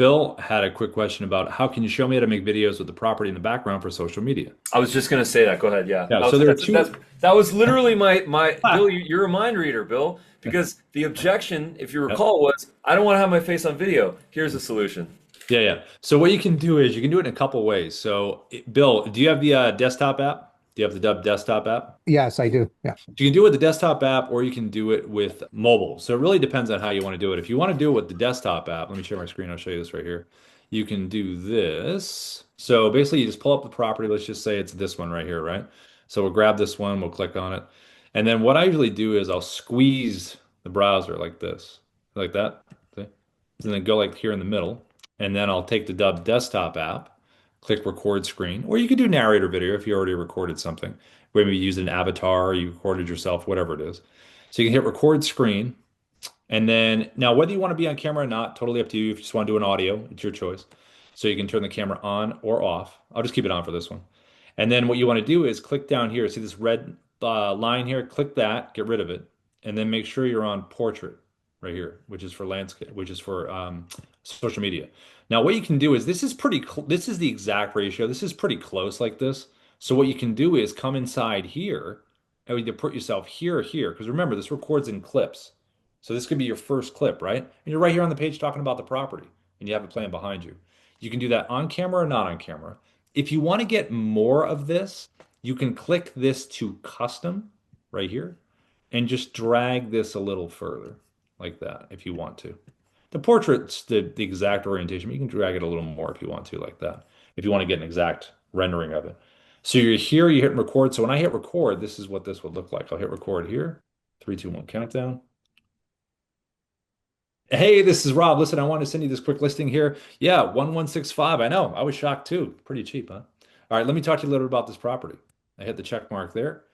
Bill had a quick question about how can you show me how to make videos with the property in the background for social media? I was just gonna say that. Go ahead. Yeah, Yeah, so there are two. that was literally my Bill. Ah, You're a mind reader, Bill. Because the objection, if you yep. recall, was I don't want to have my face on video. Here's the solution. Yeah, yeah. So what you can do is you can do it in a couple ways. So, Bill, do you have the desktop app? Do you have the Dubb desktop app? Yes, I do. Yeah. You can do it with the desktop app or you can do it with mobile. So it really depends on how you want to do it. If you want to do it with the desktop app, let me share my screen. I'll show you this right here. You can do this. So basically, you just pull up the property. Let's just say it's this one right here, right? So we'll grab this one, we'll click on it. And then what I usually do is I'll squeeze the browser like this, like that. See? And then go like here in the middle. And then I'll take the Dubb desktop app, click record screen, or you could do narrator video if you already recorded something. Maybe you used an avatar, you recorded yourself, whatever it is. So you can hit record screen. And then now whether you want to be on camera or not, totally up to you. If you just want to do an audio, it's your choice. So you can turn the camera on or off. I'll just keep it on for this one. And then what you want to do is click down here. See this red line here? Click that, get rid of it. And then make sure you're on portrait right here, which is for landscape, which is for social media. Now what you can do is this is the exact ratio. This is pretty close like this. So what you can do is come inside here and you put yourself here or here. Because remember, this records in clips. So this could be your first clip, right? And you're right here on the page talking about the property and you have it playing behind you. You can do that on camera or not on camera. If you want to get more of this, you can click this to custom right here and just drag this a little further like that if you want to. The portrait's the exact orientation, but you can drag it a little more if you want to like that, if you want to get an exact rendering of it. So you're here, you hit record. So when I hit record, this is what this would look like. I'll hit record here. 3, 2, 1 countdown. Hey, this is Rob. Listen, I want to send you this quick listing here. Yeah, 1165. I know. I was shocked too. Pretty cheap, huh? All right, let me talk to you a little bit about this property. I hit the check mark there,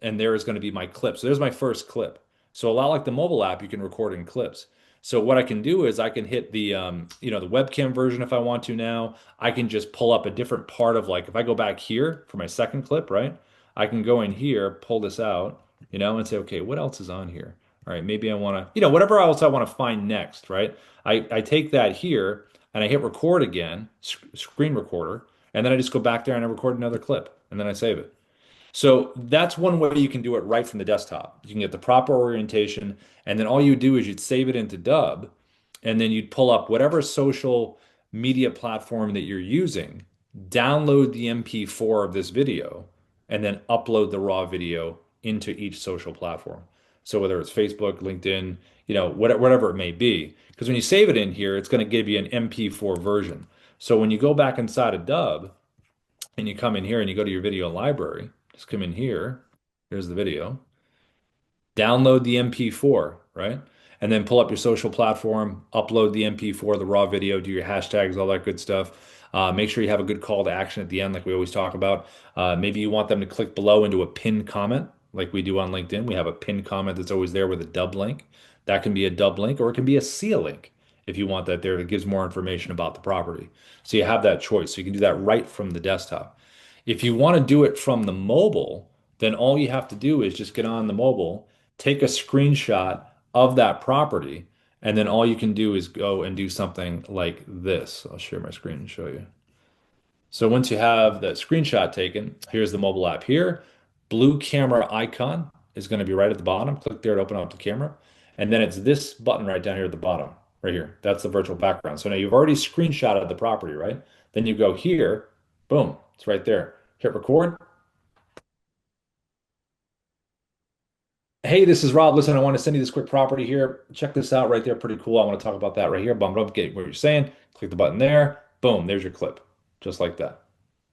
and there is going to be my clip. So there's my first clip. So a lot like the mobile app, you can record in clips. So what I can do is I can hit the webcam version if I want to now. I can just pull up a different part of like if I go back here for my second clip, right? I can go in here, pull this out, and say, okay, what else is on here? All right, maybe I want to, whatever else I want to find next, right? I take that here and I hit record again, screen recorder, and then I just go back there and I record another clip and then I save it. So that's one way you can do it right from the desktop. You can get the proper orientation, and then all you do is you'd save it into Dubb, and then you'd pull up whatever social media platform that you're using, download the MP4 of this video, and then upload the raw video into each social platform. So whether it's Facebook, LinkedIn, whatever it may be. Because when you save it in here, it's going to give you an MP4 version. So when you go back inside of Dubb and you come in here and you go to your video library, just come in here. Here's the video. Download the MP4, right? And then pull up your social platform, upload the MP4, the raw video, do your hashtags, all that good stuff. Make sure you have a good call to action at the end, like we always talk about. Maybe you want them to click below into a pinned comment, like we do on LinkedIn. We have a pinned comment that's always there with a Dubb link. That can be a Dubb link or it can be a C link if you want that there. That gives more information about the property. So you have that choice. So you can do that right from the desktop. If you want to do it from the mobile, then all you have to do is just get on the mobile, take a screenshot of that property, and then all you can do is go and do something like this. I'll share my screen and show you. So once you have that screenshot taken, here's the mobile app here. Blue camera icon is going to be right at the bottom. Click there to open up the camera. And then it's this button right down here at the bottom, right here. That's the virtual background. So now you've already screenshotted the property, right? Then you go here, boom, it's right there. Hit record. Hey, this is Rob. Listen, I want to send you this quick property here. Check this out right there. Pretty cool. I want to talk about that right here. Bump it up, get what you're saying. Click the button there. Boom, there's your clip. Just like that.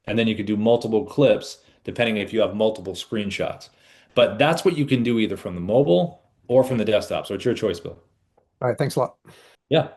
And then you can do multiple clips depending if you have multiple screenshots. But that's what you can do either from the mobile or from the desktop. So it's your choice, Bill. All right. Thanks a lot. Yeah.